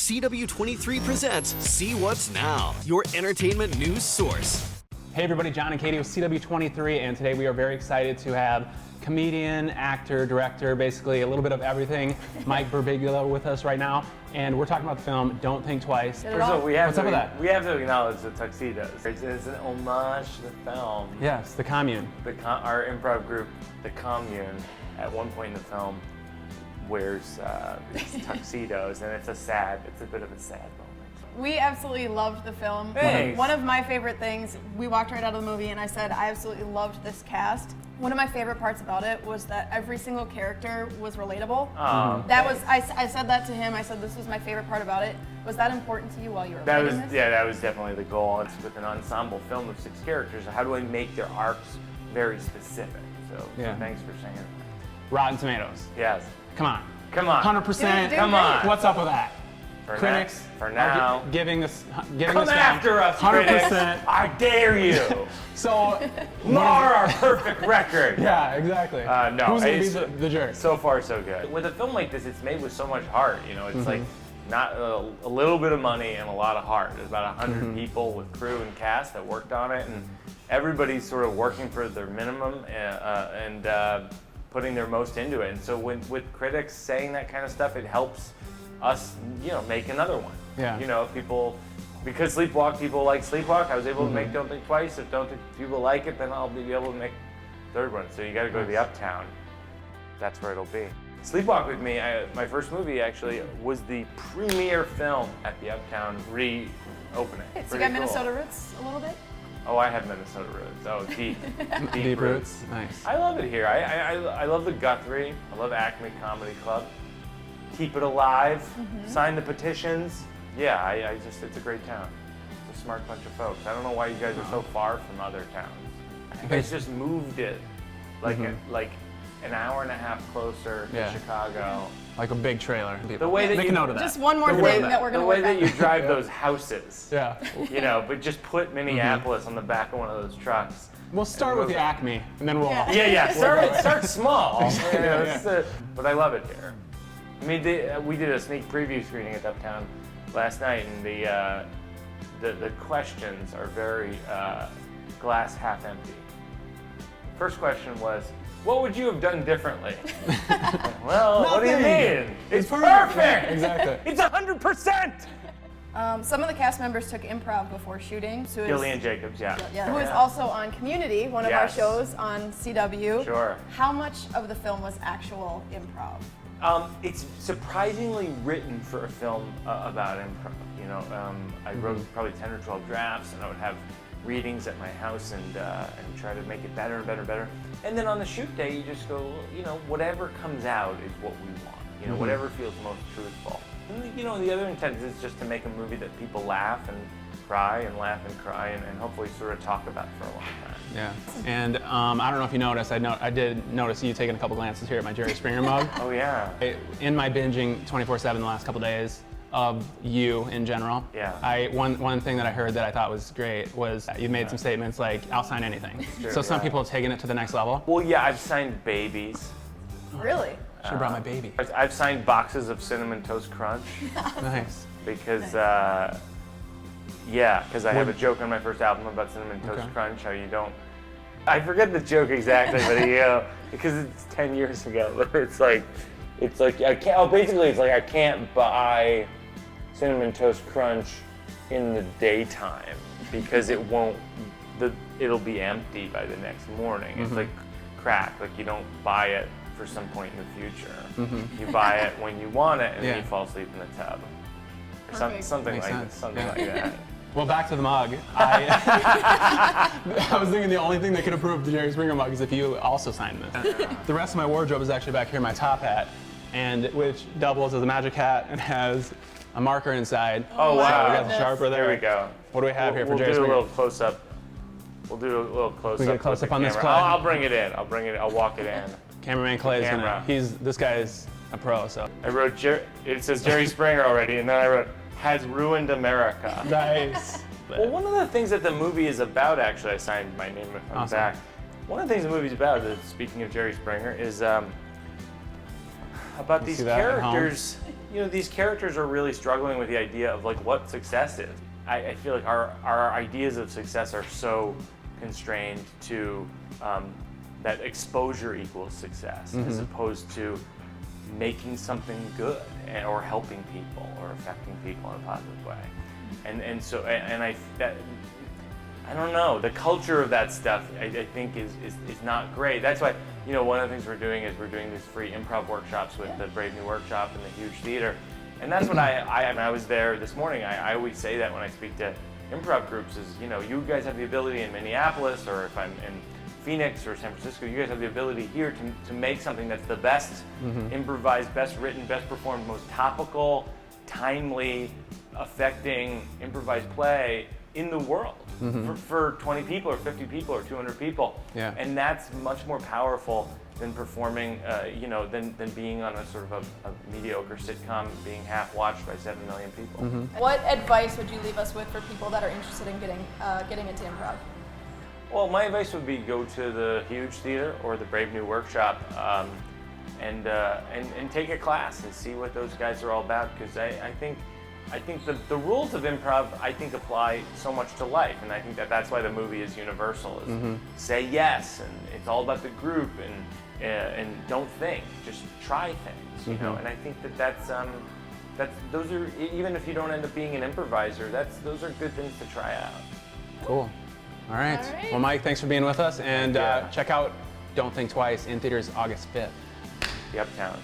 CW23 presents See What's Now, your entertainment news source. Hey everybody, John and Katie with CW23, and today we are very excited to have comedian, actor, director, basically a little bit of everything, Mike Birbiglia with us right now, and we're talking about the film Don't Think Twice. First of all, what's up with that? We have to acknowledge the tuxedos. It's an homage to the film. Yes, the commune. Our improv group, the Commune, at one point in the film, wears these tuxedos, and it's a bit of a sad moment. We absolutely loved the film. Thanks. One of my favorite things, we walked right out of the movie and I said, I absolutely loved this cast. One of my favorite parts about it was that every single character was relatable. That was, I said that to him, I said this was my favorite part about it. Was that important to you while you were writing this? Yeah, that was definitely the goal. It's with an ensemble film of 6 characters, how do I make their arcs very specific? So thanks for saying that. Rotten Tomatoes. Yes. Come on. 100%. Come on. What's up with that? Critics for now giving this come after us, 100%. Critics. I dare you. So mar our perfect record. Yeah, exactly. No, who's gonna be the jerk? So far, so good. With a film like this, it's made with so much heart. You know, it's like not a little bit of money and a lot of heart. There's about 100 people with crew and cast that worked on it, and everybody's sort of working for their minimum and putting their most into it. And so with critics saying that kind of stuff, it helps us, make another one. Yeah. Because Sleepwalk, people like Sleepwalk, I was able to make Don't Think Twice. If Don't Think people like it, then I'll be able to make a third one. So you got to go to the Uptown. That's where it'll be. Sleepwalk with Me, my first movie actually, was the premiere film at the Uptown reopening. So you got Minnesota roots a little bit? Oh, I have Minnesota roots. Oh, deep roots. Nice. I love it here. I love the Guthrie. I love Acme Comedy Club. Keep it alive. Sign the petitions. Yeah, it's a great town. It's a smart bunch of folks. I don't know why you guys are so far from other towns. You guys just moved it like an hour and a half closer to Chicago. Like a big trailer. The way that make a note of that. Just one more thing that we're going to work on. The way that you drive those houses. Yeah. But just put Minneapolis on the back of one of those trucks. We'll start with the Acme, and then we'll... Start small. But I love it here. I mean, we did a sneak preview screening at Uptown last night, and the questions are very glass half empty. First question was, what would you have done differently? Well, what do you mean? It's perfect! Exactly. It's 100%! Some of the cast members took improv before shooting. So Gillian Jacobs, who is also on Community, one of our shows on CW. Sure. How much of the film was actual improv? It's surprisingly written for a film about improv. I wrote probably 10 or 12 drafts, and I would have readings at my house and try to make it better and better and better. And then on the shoot day, you just go, whatever comes out is what we want. Whatever feels most truthful. And, the other intent is just to make a movie that people laugh and cry and laugh and cry and hopefully sort of talk about for a long time. Yeah, and I don't know if you noticed, I did notice you taking a couple glances here at my Jerry Springer mug. Oh yeah. In my binging 24/7 the last couple days of you in general, one thing that I heard that I thought was great was you made some statements like, I'll sign anything. So some people have taken it to the next level. Well, yeah, I've signed babies. Really? Should have brought my baby. I've signed boxes of Cinnamon Toast Crunch. Nice. Because I have a joke on my first album about Cinnamon Toast Crunch, how you don't... I forget the joke exactly, but because it's 10 years ago, but it's like I can't buy Cinnamon Toast Crunch in the daytime because it'll be empty by the next morning. It's like crack, like you don't buy it for some point in the future. You buy it when you want it and then you fall asleep in the tub. Something like that. Well, back to the mug. I was thinking the only thing that could approve the Jerry Springer mug is if you also signed this. The rest of my wardrobe is actually back here in my top hat, which doubles as a magic hat and has a marker inside. Oh wow! We got the sharper there. There we go. What do we have here for Jerry Springer? We'll do a little close up. We get a close up on this Clay. Clay. I'll bring it in. I'll walk it in. Cameraman Clay is this guy's a pro, so. I wrote it says Jerry Springer already, and then I wrote, has ruined America. Nice. Well, one of the things that the movie is about, actually, I signed my name on the back. One of the things the movie's about, speaking of Jerry Springer, is about these characters these characters are really struggling with the idea of like what success is. I feel like our ideas of success are so constrained to that exposure equals success, as opposed to making something good or helping people or affecting people in a positive way. I don't know, the culture of that stuff I think is not great. That's why, one of the things we're doing is we're doing these free improv workshops with the Brave New Workshop and the huge theater. And that's what I was there this morning. I always say that when I speak to improv groups is, you guys have the ability in Minneapolis, or if I'm in Phoenix or San Francisco, you guys have the ability here to make something that's the best improvised, best written, best performed, most topical, timely, affecting improvised play in the world for 20 people or 50 people or 200 people. Yeah. And that's much more powerful than performing, than being on a sort of a mediocre sitcom being half watched by 7 million people. What advice would you leave us with for people that are interested in getting into improv? Well, my advice would be go to the huge theater or the Brave New Workshop and take a class and see what those guys are all about, because I think the rules of improv apply so much to life, and I think that's why the movie is universal. Is say yes, and it's all about the group, and don't think, just try things, And I think that's those are, even if you don't end up being an improviser, those are good things to try out. Cool. All right. Well, Mike, thanks for being with us, and check out Don't Think Twice in theaters August 5th. The Uptown.